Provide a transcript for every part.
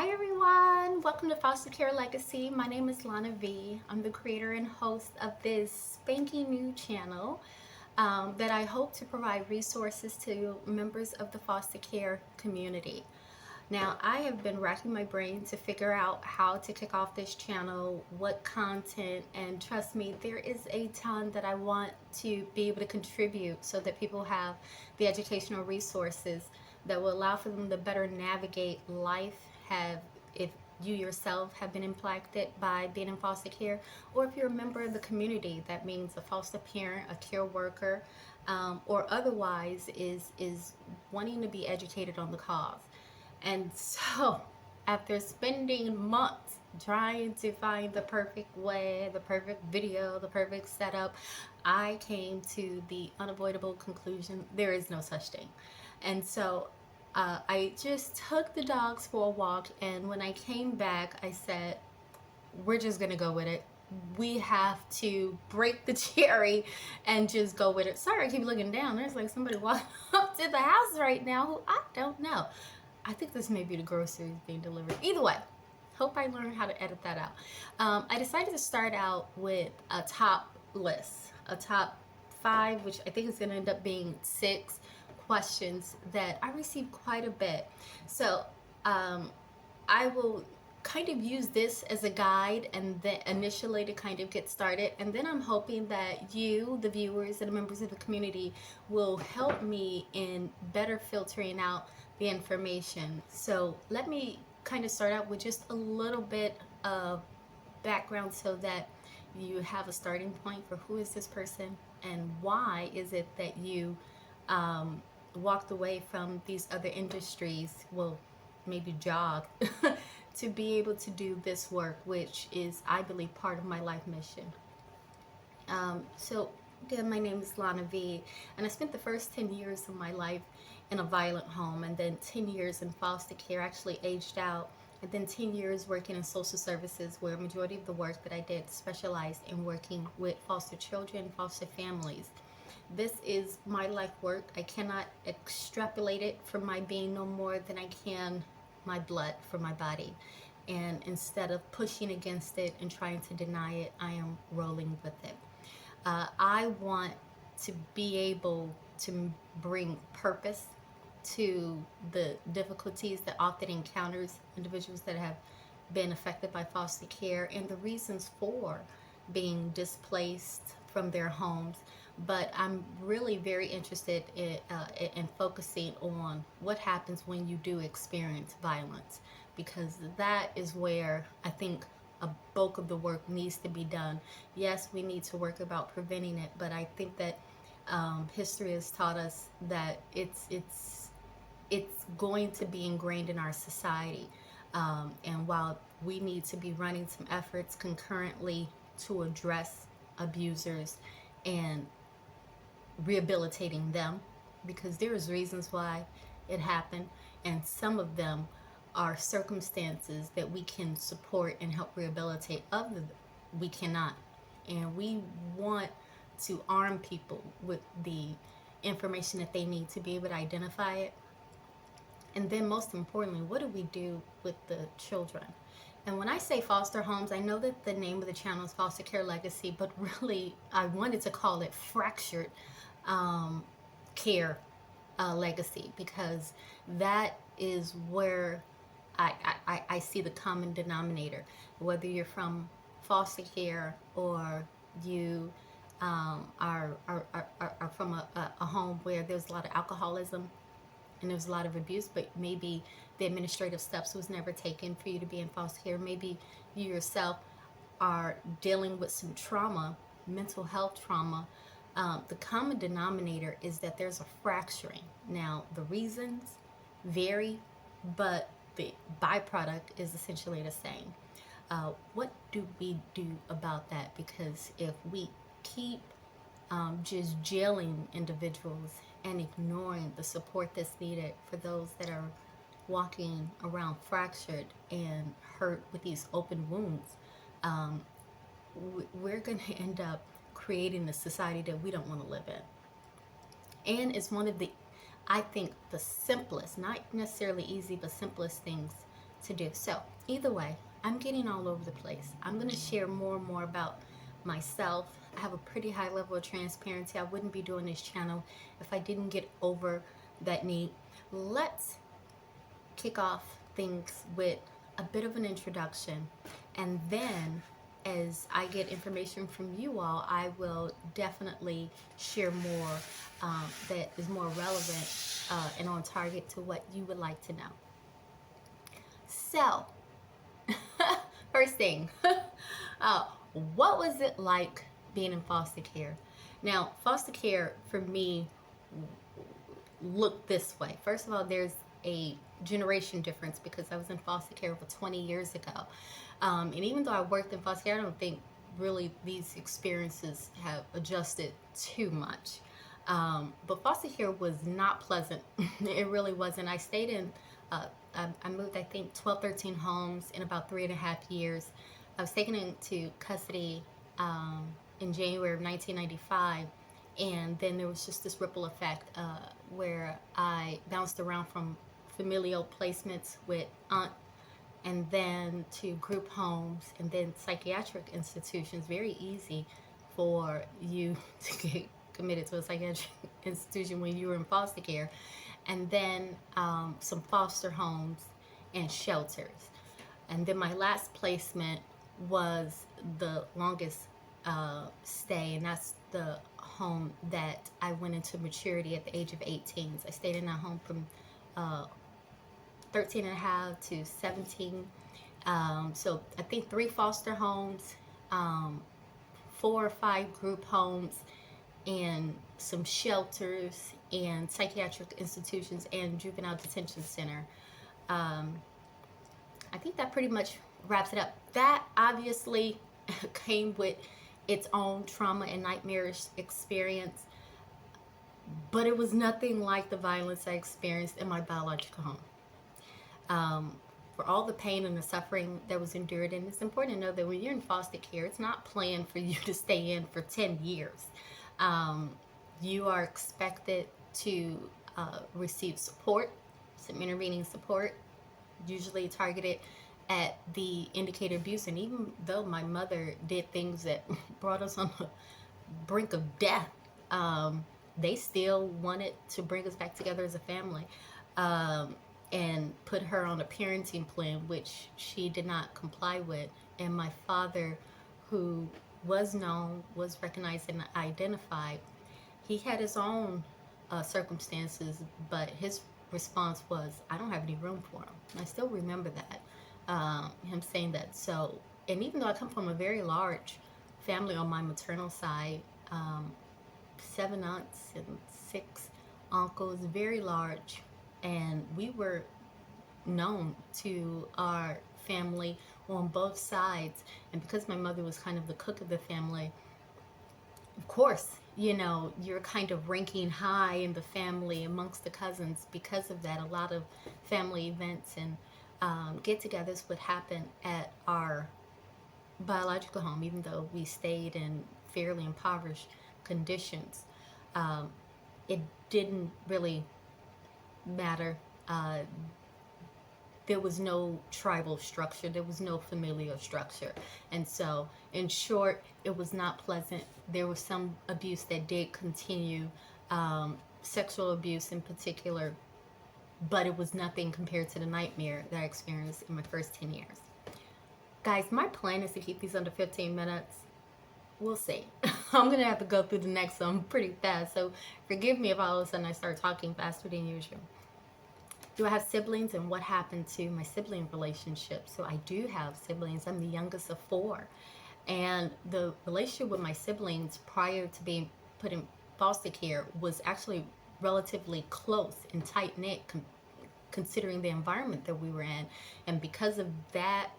Hi everyone, welcome to Foster Care Legacy. My name is Lana V. I'm the creator and host of this spanking new channel that I hope to provide resources to members of the foster care community. Now, I have been racking my brain to figure out how to kick off this channel, what content, and trust me, there is a ton that I want to be able to contribute so that people have the educational resources that will allow for them to better navigate life, have if you yourself have been impacted by being in foster care, or if you're a member of the community, that means a foster parent, a care worker, or otherwise is wanting to be educated on the cause. And so, after spending months trying to find the perfect way, the perfect video, the perfect setup, I came to the unavoidable conclusion there is no such thing. And so, I just took the dogs for a walk, and when I came back, I said, we're just gonna go with it. We have to break the cherry and just go with it. Sorry, I keep looking down. There's like somebody walking up to the house right now who I don't know. I think this may be the groceries being delivered. Either way, hope I learned how to edit that out. I decided to start out with a top list, a top 5, which I think is going to end up being 6 questions that I received quite a bit. So I will kind of use this as a guide and then initially to kind of get started, and then I'm hoping that you, the viewers and the members of the community, will help me in better filtering out the information. So let me kind of start out with just a little bit of background so that you have a starting point for who is this person and why is it that you walked away from these other industries, well, maybe job, to be able to do this work, which is, I believe, part of my life mission. So again, my name is Lana V, and I spent the first 10 years of my life in a violent home, and then 10 years in foster care, actually aged out, and then 10 years working in social services, where a majority of the work that I did specialized in working with foster children, foster families. This is my life work. I cannot extrapolate it from my being no more than I can my blood from my body. And instead of pushing against it and trying to deny it, I am rolling with it. I want to be able to bring purpose to the difficulties that often encounters individuals that have been affected by foster care and the reasons for being displaced from their homes. But I'm really very interested in focusing on what happens when you do experience violence, because that is where I think a bulk of the work needs to be done. Yes, we need to work about preventing it, but I think that history has taught us that it's going to be ingrained in our society. And while we need to be running some efforts concurrently to address abusers and rehabilitating them, because there's reasons why it happened, and some of them are circumstances that we can support and help rehabilitate, other we cannot. And we want to arm people with the information that they need to be able to identify it. And then most importantly, what do we do with the children? And when I say foster homes, I know that the name of the channel is Foster Care Legacy, but really I wanted to call it Fractured Care Legacy, because that is where I see the common denominator. Whether you're from foster care or you are from a home where there's a lot of alcoholism and there's a lot of abuse, but maybe the administrative steps was never taken for you to be in foster care. Maybe you yourself are dealing with some trauma, mental health trauma. The common denominator is that there's a fracturing. Now, the reasons vary, but the byproduct is essentially the same. What do we do about that? Because if we keep just jailing individuals and ignoring the support that's needed for those that are walking around fractured and hurt with these open wounds, we're going to end up creating a society that we don't want to live in. And it's one of the, I think, the simplest, not necessarily easy, but simplest things to do. So either way, I'm getting all over the place. I'm going to share more and more about myself. I have a pretty high level of transparency. I wouldn't be doing this channel if I didn't get over that need. Let's kick off things with a bit of an introduction, and then as I get information from you all, I will definitely share more that is more relevant and on target to what you would like to know. So, first thing, what was it like being in foster care? Now, foster care for me looked this way. First of all, there's a generation difference because I was in foster care over 20 years ago. And even though I worked in foster care, I don't think really these experiences have adjusted too much. But foster care was not pleasant. It really wasn't. I stayed in, I moved, I think, 12, 13 homes in about 3.5 years. I was taken into custody in January of 1995. And then there was just this ripple effect where I bounced around from familial placements with aunt and then to group homes and then psychiatric institutions. Very easy for you to get committed to a psychiatric institution when you were in foster care. And then some foster homes and shelters. And then my last placement was the longest stay, and that's the home that I went into maturity at the age of 18. So I stayed in that home from 13 and a half to 17. So I think 3 foster homes, 4 or 5 group homes, and some shelters and psychiatric institutions and juvenile detention center. I think that pretty much wraps it up. That obviously came with its own trauma and nightmarish experience, but it was nothing like the violence I experienced in my biological home. For all the pain and the suffering that was endured, and it's important to know that when you're in foster care, it's not planned for you to stay in for 10 years. You are expected to receive support, some intervening support, usually targeted at the indicated abuse. And even though my mother did things that brought us on the brink of death, they still wanted to bring us back together as a family, and put her on a parenting plan, which she did not comply with. And my father, who was known, was recognized and identified, he had his own circumstances, but his response was, I don't have any room for him. And I still remember that, him saying that. So, and even though I come from a very large family on my maternal side, 7 aunts and 6 uncles, very large, and we were known to our family on both sides. And because my mother was kind of the cook of the family, of course, you know, you're kind of ranking high in the family amongst the cousins. Because of that, a lot of family events and get-togethers would happen at our biological home, even though we stayed in fairly impoverished conditions. It didn't really matter. There was no tribal structure, there was no familial structure. And so, in short, it was not pleasant. There was some abuse that did continue, sexual abuse in particular, but it was nothing compared to the nightmare that I experienced in my first 10 years. Guys, my plan is to keep these under 15 minutes. We'll see. I'm going to have to go through the next one pretty fast, so forgive me if all of a sudden I start talking faster than usual. Do I have siblings, and what happened to my sibling relationship? So I do have siblings. I'm the youngest of 4. And the relationship with my siblings prior to being put in foster care was actually relatively close and tight-knit considering the environment that we were in. And because of that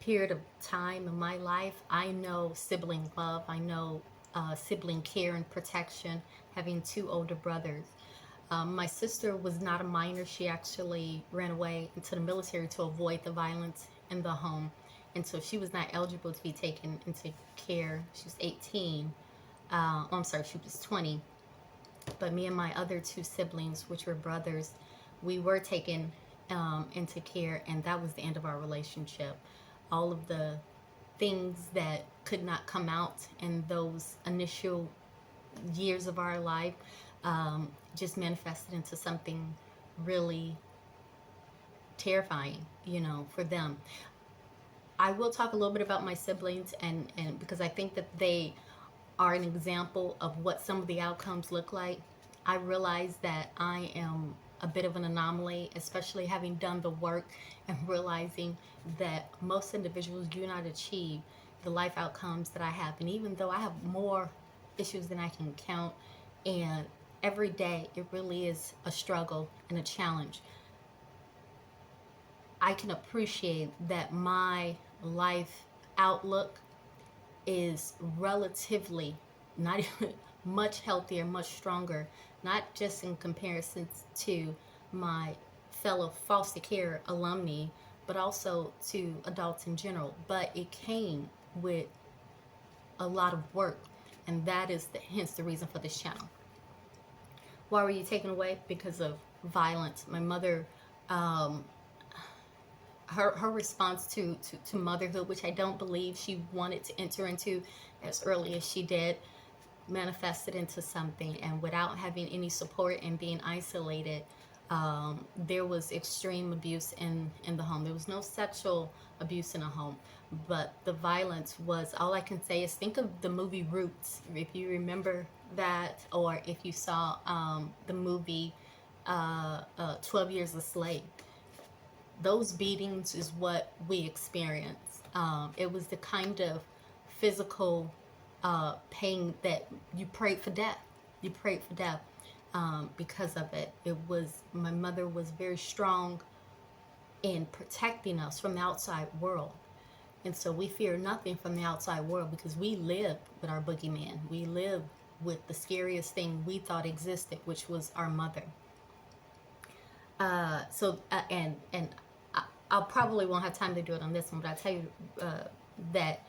period of time in my life, I know sibling love. I know sibling care and protection, having 2 older brothers. My sister was not a minor. She actually ran away into the military to avoid the violence in the home. And so she was not eligible to be taken into care. She was 18. I'm sorry, she was 20. But me and my other 2 siblings, which were brothers, we were taken into care, and that was the end of our relationship. All of the things that could not come out in those initial years of our life just manifested into something really terrifying, for them. I will talk a little bit about my siblings, and because I think that they are an example of what some of the outcomes look like. I realize that I am a bit of an anomaly, especially having done the work and realizing that most individuals do not achieve the life outcomes that I have. And even though I have more issues than I can count, and every day it really is a struggle and a challenge, I can appreciate that my life outlook is relatively not even much healthier, much stronger, not just in comparison to my fellow foster care alumni, but also to adults in general. But it came with a lot of work, and that is hence the reason for this channel. Why were you taken away? Because of violence. My mother, her response to motherhood, which I don't believe she wanted to enter into as early as she did, manifested into something. And without having any support and being isolated, there was extreme abuse in the home. There was no sexual abuse in a home, but the violence was, all I can say is think of the movie Roots, if you remember that, or if you saw the movie 12 Years a Slave. Those beatings is what we experienced. It was the kind of physical pain that you prayed for death. You prayed for death because of it. My mother was very strong in protecting us from the outside world. And so we fear nothing from the outside world because we lived with our boogeyman. We lived with the scariest thing we thought existed, which was our mother. And I'll probably won't have time to do it on this one, but I'll tell you that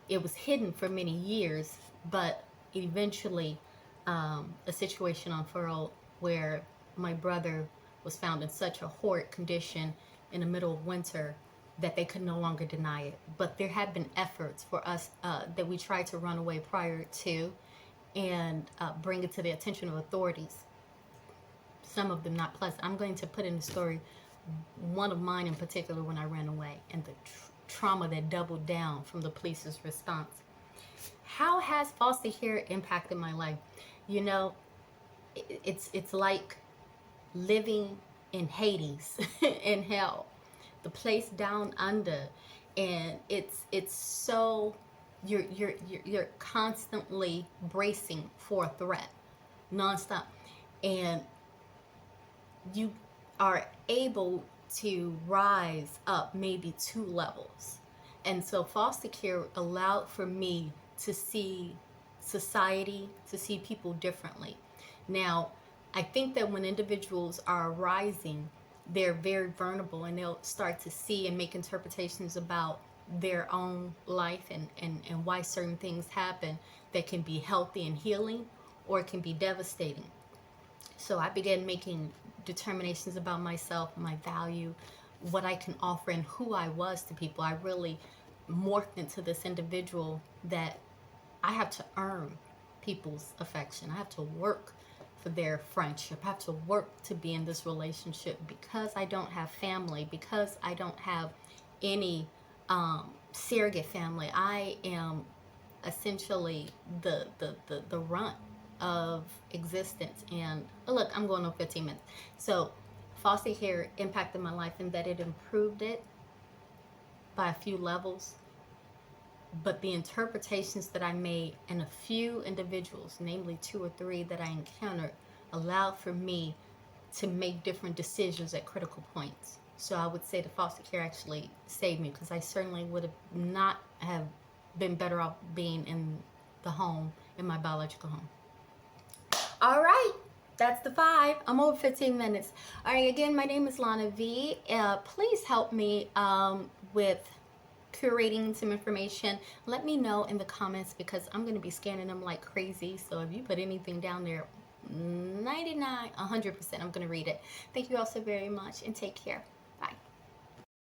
it was hidden for many years, but eventually a situation unfurled where my brother was found in such a horrid condition in the middle of winter that they could no longer deny it. But there had been efforts for us that we tried to run away prior to and bring it to the attention of authorities. Some of them not pleasant. I'm going to put in the story one of mine in particular when I ran away and the trauma that doubled down from the police's response. How has foster care impacted my life? It's like living in Hades, in hell, the place down under, and it's so you're constantly bracing for a threat, nonstop, and you are able to rise up maybe 2 levels. And so foster care allowed for me to see society, to see people differently. Now, I think that when individuals are rising, they're very vulnerable and they'll start to see and make interpretations about their own life and why certain things happen that can be healthy and healing, or it can be devastating. So I began making determinations about myself, my value, what I can offer, and who I was to people. I really morphed into this individual that I have to earn people's affection. I have to work for their friendship. I have to work to be in this relationship because I don't have family, because I don't have any surrogate family. I am essentially the runt of existence. And look, I'm going on 15 minutes. So foster care impacted my life in that it improved it by a few levels, but the interpretations that I made in a few individuals, namely 2 or 3 that I encountered, allowed for me to make different decisions at critical points. So I would say the foster care actually saved me, because I certainly would have not have been better off being in the home, in my biological home. All right, that's the 5. I'm over 15 minutes. All right, again, my name is Lana V. Please help me with curating some information. Let me know in the comments, because I'm going to be scanning them like crazy. So if you put anything down there, 99, 100%, I'm going to read it. Thank you all so very much, and take care.